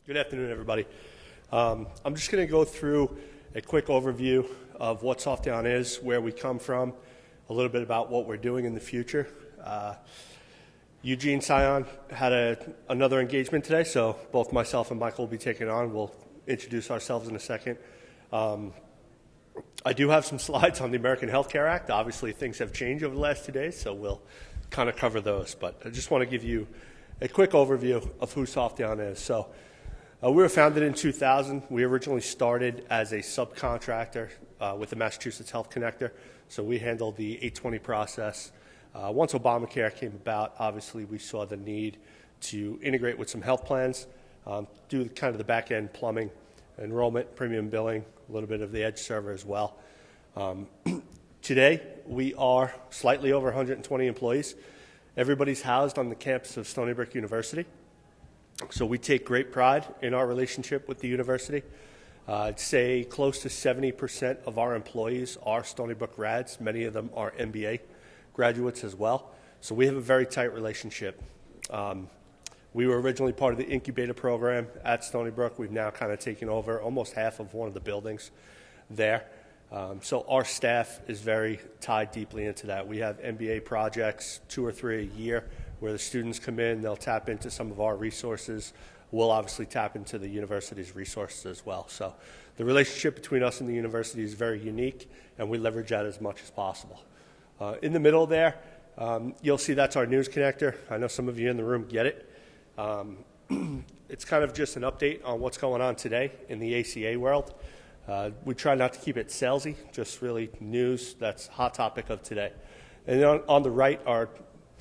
Good afternoon, everybody. I'm just going to go through a quick overview of what Softeon is, where we come from, a little bit about what we're doing in the future. Eugene Sion had another engagement today, so both myself and Michael will be taking it on. We'll introduce ourselves in a second. I do have some slides on the American Health Care Act. Obviously, things have changed over the last 2 days, so we'll kind of cover those. But I just want to give you a quick overview of who Softeon is. So we were founded in 2000. We originally started as a subcontractor with the Massachusetts Health Connector. So we handled the 820 process. Once Obamacare came about, obviously we saw the need to integrate with some health plans, do kind of the back-end plumbing, enrollment, premium billing, a little bit of the edge server as well. Today, we are slightly over 120 employees. Everybody's housed on the campus of Stony Brook University. So we take great pride in our relationship with the university. I'd say close to 70% of our employees are Stony Brook grads. Many of them are MBA graduates as well. So we have a very tight relationship. We were originally part of the incubator program at Stony Brook. We've now kind of taken over almost half of one of the buildings there. So our staff is very tied deeply into that. We have MBA projects, 2 or 3 a year, where the students come in, they'll tap into some of our resources. We'll obviously tap into the university's resources as well. So the relationship between us and the university is very unique, and we leverage that as much as possible. In the middle there, you'll see that's our news connector. I know some of you in the room get it. It's kind of just an update on what's going on today in the ACA world. We try not to keep it salesy, just really news that's hot topic of today. And then on the right are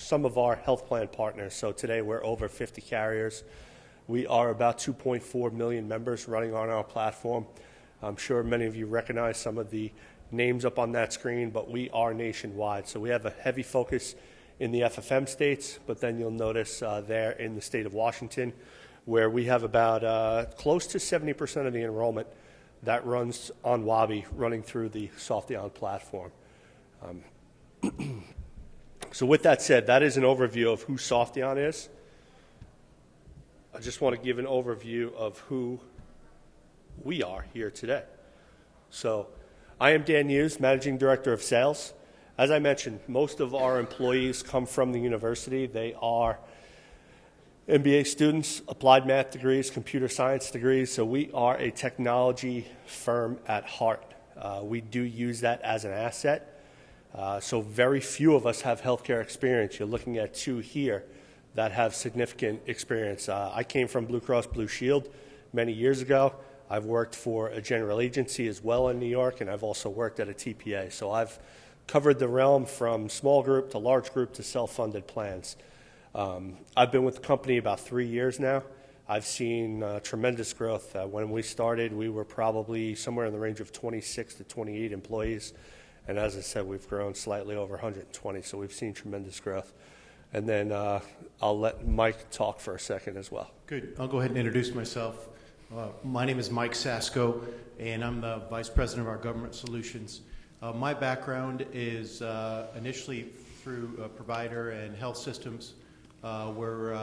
some of our health plan partners. So today we're over 50 carriers. We are about 2.4 million members running on our platform. I'm sure many of you recognize some of the names up on that screen, but we are nationwide. So we have a heavy focus in the FFM states, but then you'll notice there in the state of Washington, where we have about close to 70% of the enrollment that runs on Wabi, running through the Softeon platform. So with that said, that is an overview of who Softeon is. I just want to give an overview of who we are here today. So I am Dan Hughes, Managing Director of Sales. As I mentioned, most of our employees come from the university. They are MBA students, applied math degrees, computer science degrees. So we are a technology firm at heart. We do use that as an asset. So very few of us have healthcare experience. You're looking at 2 here that have significant experience. I came from Blue Cross Blue Shield many years ago. I've worked for a general agency as well in New York, and I've also worked at a TPA. So I've covered the realm from small group to large group to self-funded plans. I've been with the company about 3 years now. I've seen tremendous growth. When we started, we were probably somewhere in the range of 26 to 28 employees. And as I said, we've grown slightly over 120, so we've seen tremendous growth. And then I'll let Mike talk for a second as well. Good. I'll go ahead and introduce myself. My name is Mike Sasko, and I'm the Vice President of our Government Solutions. My background is initially through provider and health systems, where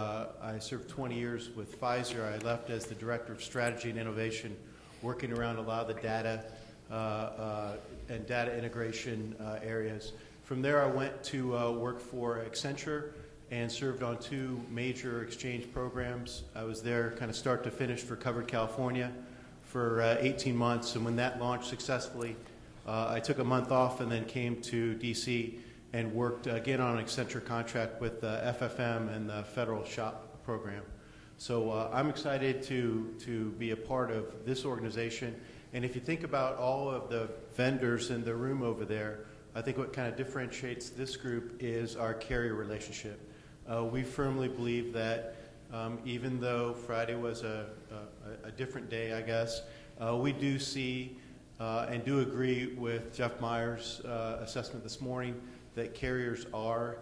I served 20 years with Pfizer. I left as the Director of Strategy and Innovation, working around a lot of the data and data integration areas. From there, I went to work for Accenture and served on 2 major exchange programs. I was there kind of start to finish for Covered California for 18 months, and when that launched successfully, I took a month off and then came to DC and worked again on an Accenture contract with FFM and the Federal SHOP program. So I'm excited to be a part of this organization. And if you think about all of the vendors in the room over there, I think what kind of differentiates this group is our carrier relationship. We firmly believe that even though Friday was a different day, I guess, we do see and do agree with Jeff Meyer's assessment this morning that carriers are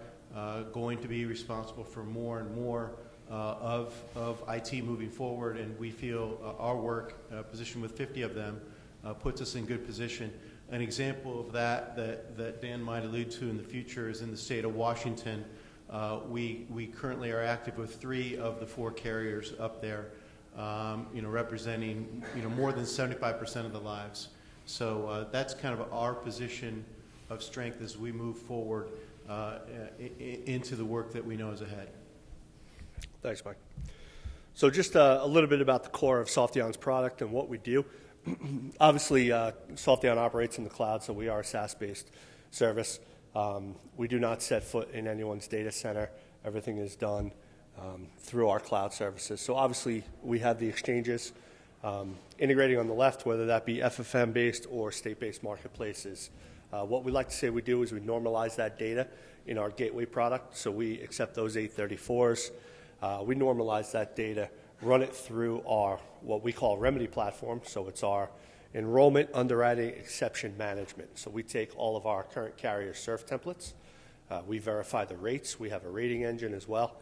going to be responsible for more and more of IT moving forward, and we feel our work, positioned with 50 of them, puts us in good position. An example of that Dan might allude to in the future is in the state of Washington. We currently are active with 3 of the 4 carriers up there. representing more than 75% of the lives. So that's kind of our position of strength as we move forward into the work that we know is ahead. Thanks, Mike. So just a little bit about the core of Softheon's product and what we do. Obviously, Softheon operates in the cloud, so we are a SaaS-based service. We do not set foot in anyone's data center. Everything is done through our cloud services. So obviously, we have the exchanges integrating on the left, whether that be FFM-based or state-based marketplaces. What we like to say we do is we normalize that data in our gateway product. So we accept those 834s. We normalize that data, run it through our what we call remedy platform. So it's our enrollment, underwriting, exception management. So we take all of our current carrier surf templates. We verify the rates. We have a rating engine as well.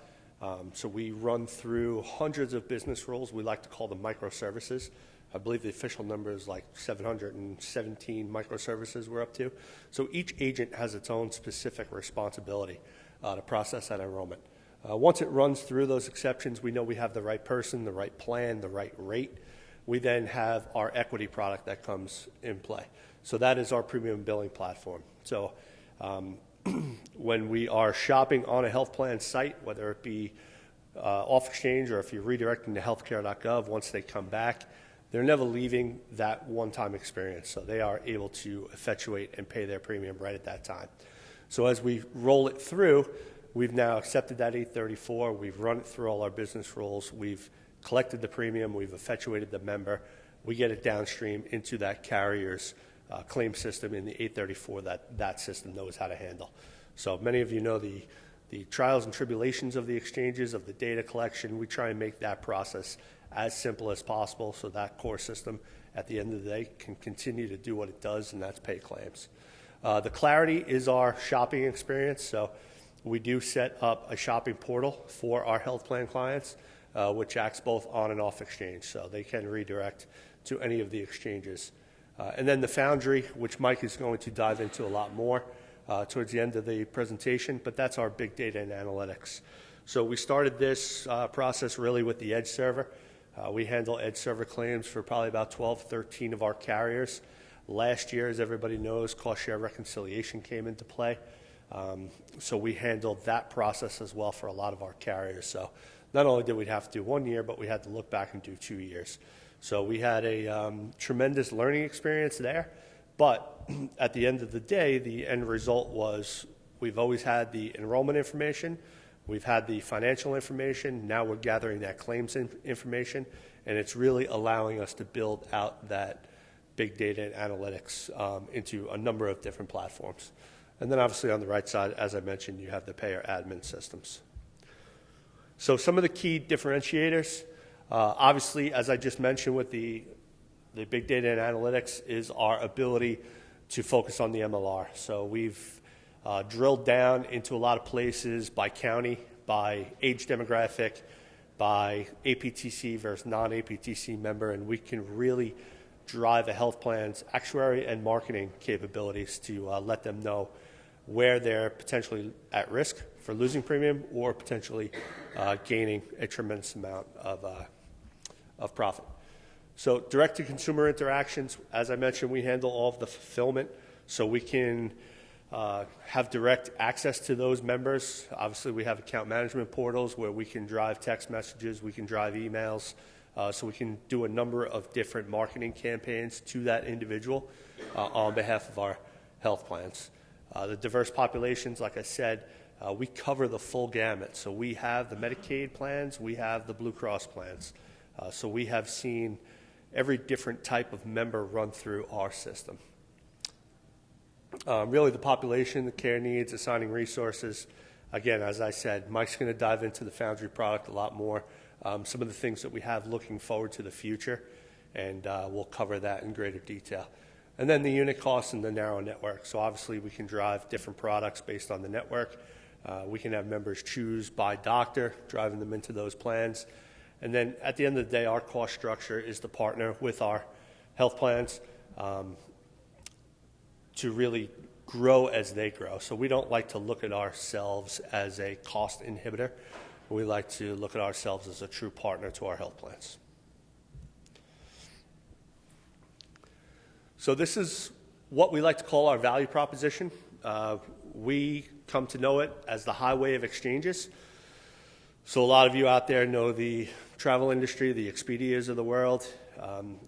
So we run through hundreds of business rules. We like to call them microservices. I believe the official number is like 717 microservices we're up to. So each agent has its own specific responsibility to process that enrollment. Once it runs through those exceptions, we know we have the right person, the right plan, the right rate. We then have our equity product that comes in play. So that is our premium billing platform. So when we are shopping on a health plan site, whether it be off exchange or if you're redirecting to healthcare.gov, once they come back, they're never leaving that one-time experience. So they are able to effectuate and pay their premium right at that time. So as we roll it through, we've now accepted that 834. We've run it through all our business rules. We've collected the premium. We've effectuated the member. We get it downstream into that carrier's claim system in the 834 that system knows how to handle. So many of you know the trials and tribulations of the exchanges, of the data collection. We try and make that process as simple as possible so that core system at the end of the day can continue to do what it does, and that's pay claims. The Clarity is our shopping experience. So we do set up a shopping portal for our health plan clients, which acts both on and off exchange. So they can redirect to any of the exchanges. And then the Foundry, which Mike is going to dive into a lot more towards the end of the presentation, but that's our big data and analytics. So we started this process really with the Edge server. We handle Edge server claims for probably about 12, 13 of our carriers. Last year, as everybody knows, cost share reconciliation came into play. So we handled that process as well for a lot of our carriers. So not only did we have to do 1 year, but we had to look back and do 2 years. So we had a tremendous learning experience there. But at the end of the day, the end result was we've always had the enrollment information. We've had the financial information. Now we're gathering that claims information. And it's really allowing us to build out that big data and analytics into a number of different platforms. And then obviously on the right side, as I mentioned, you have the payer admin systems. So some of the key differentiators, obviously, as I just mentioned with the big data and analytics, is our ability to focus on the MLR. So we've drilled down into a lot of places by county, by age demographic, by APTC versus non-APTC member, and we can really drive a health plan's actuary and marketing capabilities to let them know where they're potentially at risk for losing premium or potentially gaining a tremendous amount of profit. So direct-to-consumer interactions, as I mentioned, we handle all of the fulfillment, so we can have direct access to those members. Obviously, we have account management portals where we can drive text messages, we can drive emails, so we can do a number of different marketing campaigns to that individual on behalf of our health plans. The diverse populations, like I said, we cover the full gamut. So we have the Medicaid plans, we have the Blue Cross plans. So we have seen every different type of member run through our system. Really the population, the care needs, assigning resources. Again, as I said, Mike's going to dive into the Foundry product a lot more. Some of the things that we have looking forward to the future, and we'll cover that in greater detail. And then the unit costs and the narrow network. So obviously we can drive different products based on the network. We can have members choose by doctor, driving them into those plans. And then at the end of the day, our cost structure is to partner with our health plans to really grow as they grow. So we don't like to look at ourselves as a cost inhibitor. We like to look at ourselves as a true partner to our health plans. So this is what we like to call our value proposition. We come to know it as the highway of exchanges. So a lot of you out there know the travel industry, the Expedias of the world.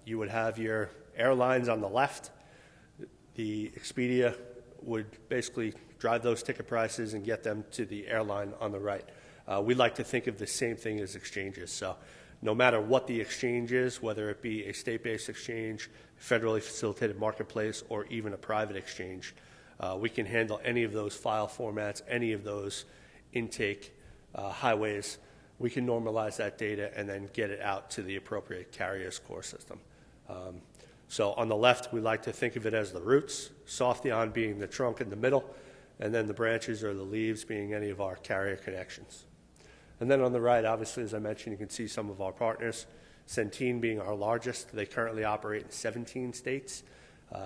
You would have your airlines on the left. The Expedia would basically drive those ticket prices and get them to the airline on the right. We like to think of the same thing as exchanges. So no matter what the exchange is, whether it be a state-based exchange, federally facilitated marketplace, or even a private exchange, we can handle any of those file formats, any of those intake highways. We can normalize that data and then get it out to the appropriate carrier's core system. So on the left, we like to think of it as the roots, Softheon being the trunk in the middle, and then the branches or the leaves being any of our carrier connections. And then on the right, obviously, as I mentioned, you can see some of our partners, Centene being our largest. They currently operate in 17 states.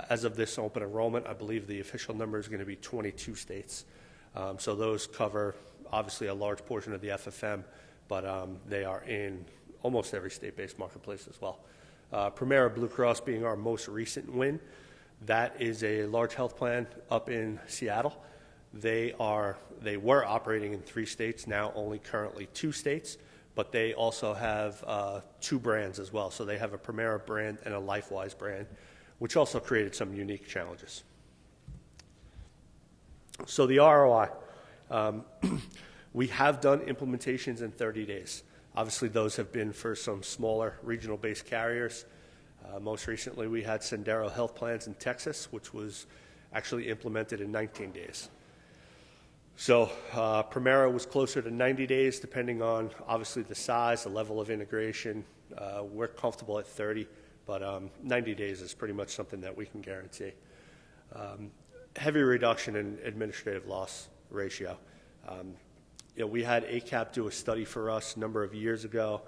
As of this open enrollment, I believe the official number is going to be 22 states. So those cover, obviously, a large portion of the FFM, but they are in almost every state-based marketplace as well. Premera Blue Cross being our most recent win. That is a large health plan up in Seattle. They were operating in 3 states, now only currently 2 states, but they also have 2 brands as well. So they have a Premera brand and a LifeWise brand, which also created some unique challenges. So the ROI. We have done implementations in 30 days. Obviously, those have been for some smaller regional-based carriers. Most recently, we had Sendero Health Plans in Texas, which was actually implemented in 19 days. So Premera was closer to 90 days, depending on, obviously, the size, the level of integration. We're comfortable at 30, but 90 days is pretty much something that we can guarantee. Heavy reduction in administrative loss ratio. We had ACAP do a study for us a number of years ago.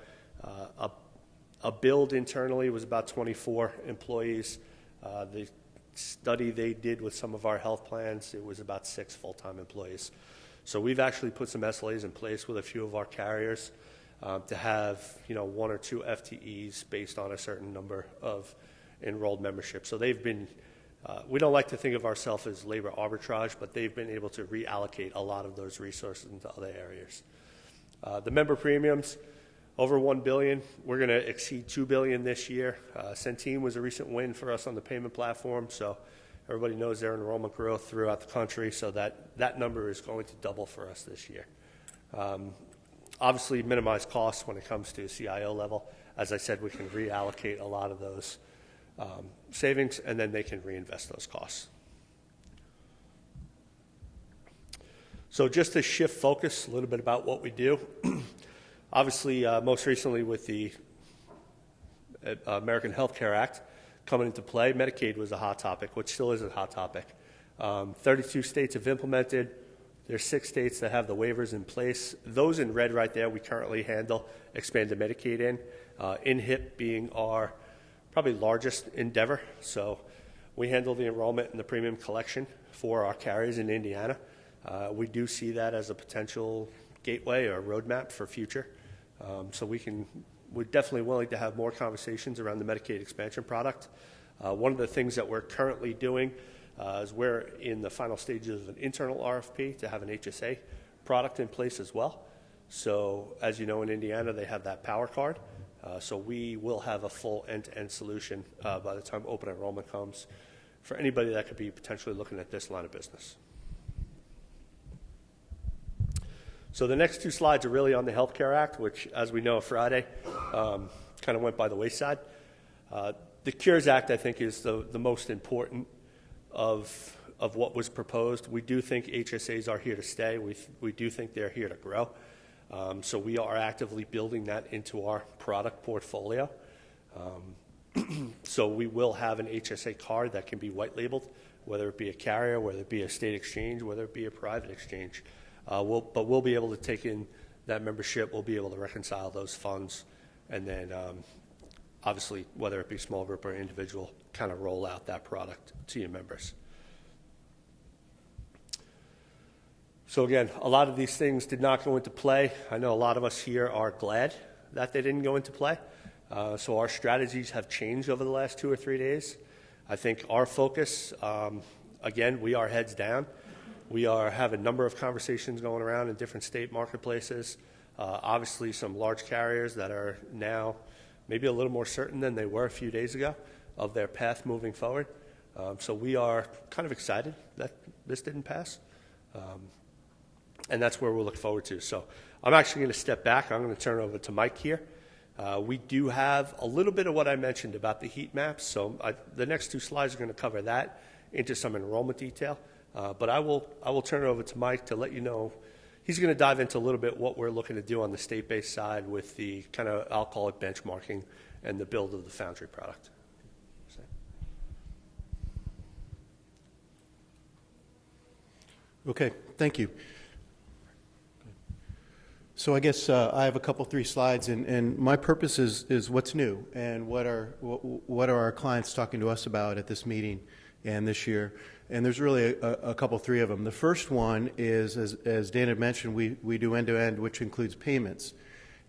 A build internally was about 24 employees. The study they did with some of our health plans, it was about 6 full-time employees. So we've actually put some SLAs in place with a few of our carriers to have 1 or 2 FTEs based on a certain number of enrolled membership. So they've been, we don't like to think of ourselves as labor arbitrage, but they've been able to reallocate a lot of those resources into other areas. The member premiums, over $1 billion. We're going to exceed $2 billion this year. Centene was a recent win for us on the payment platform, so everybody knows their enrollment growth throughout the country, so that number is going to double for us this year. Obviously, minimize costs when it comes to CIO level. As I said, we can reallocate a lot of those savings, and then they can reinvest those costs. So just to shift focus a little bit about what we do. Obviously, most recently with the American Health Care Act coming into play, Medicaid was a hot topic, which still is a hot topic. 32 states have implemented. There's 6 states that have the waivers in place. Those in red right there, we currently handle expanded Medicaid in HIP being our probably largest endeavor. So we handle the enrollment and the premium collection for our carriers in Indiana. We do see that as a potential gateway or roadmap for future. So we're definitely willing to have more conversations around the Medicaid expansion product. One of the things that we're currently doing is we're in the final stages of an internal RFP to have an HSA product in place as well. So as you know, in Indiana, they have that power card. So we will have a full end-to-end solution by the time open enrollment comes for anybody that could be potentially looking at this line of business. So the next 2 slides are really on the Health Care Act, which, as we know, Friday kind of went by the wayside. The Cures Act, I think, is the most important of what was proposed. We do think HSAs are here to stay. We do think they're here to grow. So we are actively building that into our product portfolio. So we will have an HSA card that can be white labeled, whether it be a carrier, whether it be a state exchange, whether it be a private exchange. But we'll be able to take in that membership. We'll be able to reconcile those funds, and then obviously, whether it be small group or individual, kind of roll out that product to your members. So again, a lot of these things did not go into play. I know a lot of us here are glad that they didn't go into play. So our strategies have changed over the last 2 or 3 days. I think our focus, again, we are heads down. We have a number of conversations going around in different state marketplaces. Obviously, some large carriers that are now maybe a little more certain than they were a few days ago of their path moving forward. So we are kind of excited that this didn't pass. And that's where we'll look forward to. So I'm actually going to step back. I'm going to turn it over to Mike here. We do have a little bit of what I mentioned about the heat maps. So the next two slides are going to cover that into some enrollment detail. But I will turn it over to Mike to let you know. He's going to dive into a little bit what we're looking to do on the state-based side with the kind of, I'll call it benchmarking and the build of the Foundry product. Okay, thank you. So I guess I have three slides, and my purpose is what's new and what are our clients talking to us about at this meeting and this year. And there's really three of them. The first one is, as Dan had mentioned, we do end-to-end, which includes payments.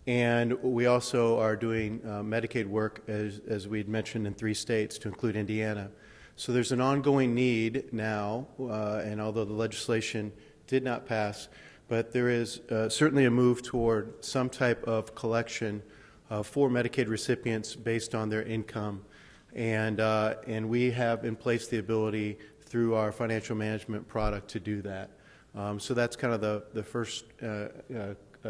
And we also are doing Medicaid work, as we had mentioned, in 3 states to include Indiana. So there's an ongoing need now, and although the legislation did not pass, but there is certainly a move toward some type of collection for Medicaid recipients based on their income. And we have in place the ability through our financial management product to do that. So that's kind of the first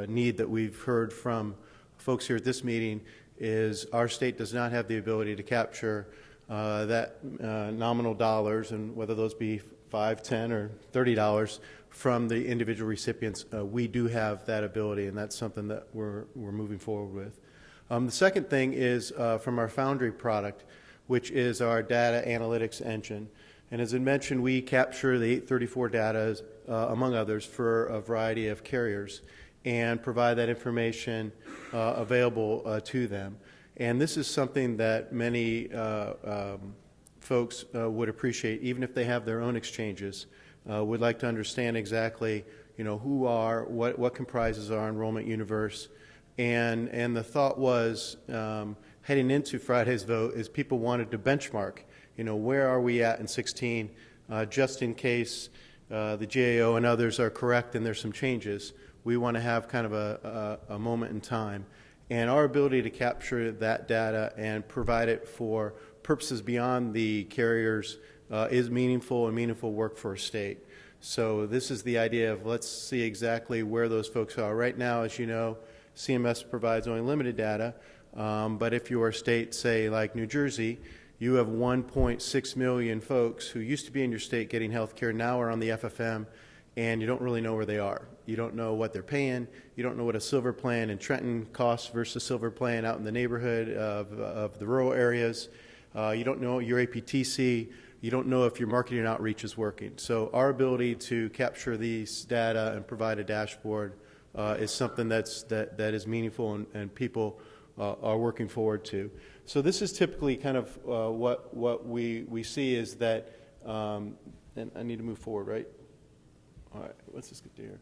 need that we've heard from folks here at this meeting is our state does not have the ability to capture that nominal dollars, and whether those be $5, $10, or $30 from the individual recipients. We do have that ability, and that's something that we're moving forward with. The second thing is from our Foundry product, which is our data analytics engine. And as I mentioned, we capture the 834 data, among others, for a variety of carriers and provide that information available to them. And this is something that many folks would appreciate, even if they have their own exchanges, would like to understand exactly, who are, what comprises our enrollment universe. And the thought was, heading into Friday's vote, is people wanted to benchmark, where are we at in 16, just in case the GAO and others are correct and there's some changes. We want to have kind of a moment in time. And our ability to capture that data and provide it for purposes beyond the carriers is meaningful and meaningful work for a state. So this is the idea of let's see exactly where those folks are. Right now, as you know, CMS provides only limited data, but if you're a state, say like New Jersey, you have 1.6 million folks who used to be in your state getting health care, now are on the FFM, and you don't really know where they are. You don't know what they're paying. You don't know what a silver plan in Trenton costs versus silver plan out in the neighborhood of the rural areas. You don't know your APTC. You don't know if your marketing outreach is working. So our ability to capture these data and provide a dashboard is something that is meaningful and people are working forward to. So this is typically kind of what we see is that, and I need to move forward, right? All right, let's just get to here.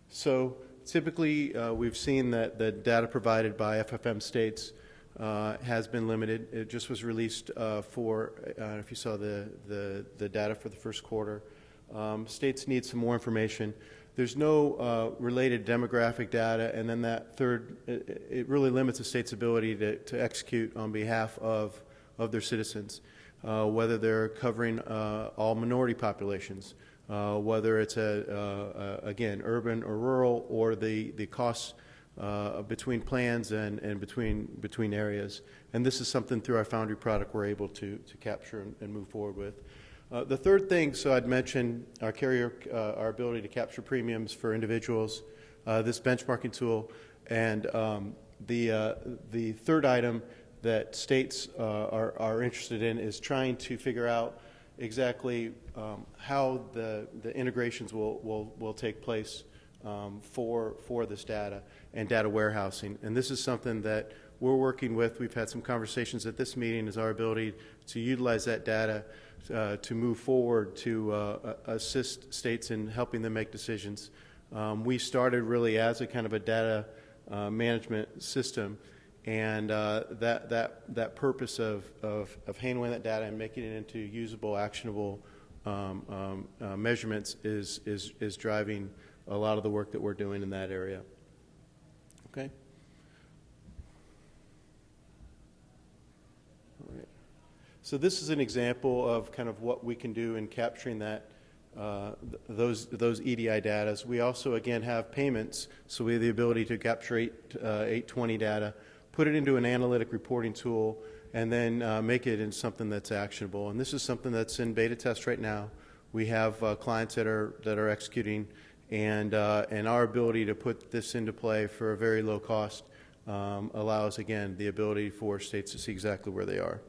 So typically we've seen that the data provided by FFM states has been limited. It just was released for, if you saw the data for the first quarter. States need some more information. There's no related demographic data, and then that third, it really limits a state's ability to execute on behalf of their citizens, whether they're covering all minority populations, whether it's again urban or rural, or the costs between plans and between areas. And this is something through our Foundry product we're able to capture and move forward with. The third thing, so I'd mentioned our carrier, our ability to capture premiums for individuals, this benchmarking tool, and the third item that states are interested in is trying to figure out exactly how the integrations will take place for this data and data warehousing. And this is something that we're working with. We've had some conversations at this meeting, is our ability to utilize that data to move forward to assist states in helping them make decisions. We started really as a kind of a data management system, And that purpose of handling that data and making it into usable, actionable measurements is driving a lot of the work that we're doing in that area. Okay. All right. So this is an example of kind of what we can do in capturing that those EDI data. We also again have payments, so we have the ability to capture 820 data, put it into an analytic reporting tool, and then make it into something that's actionable. And this is something that's in beta test right now. We have clients that are executing, and our ability to put this into play for a very low cost allows, again, the ability for states to see exactly where they are.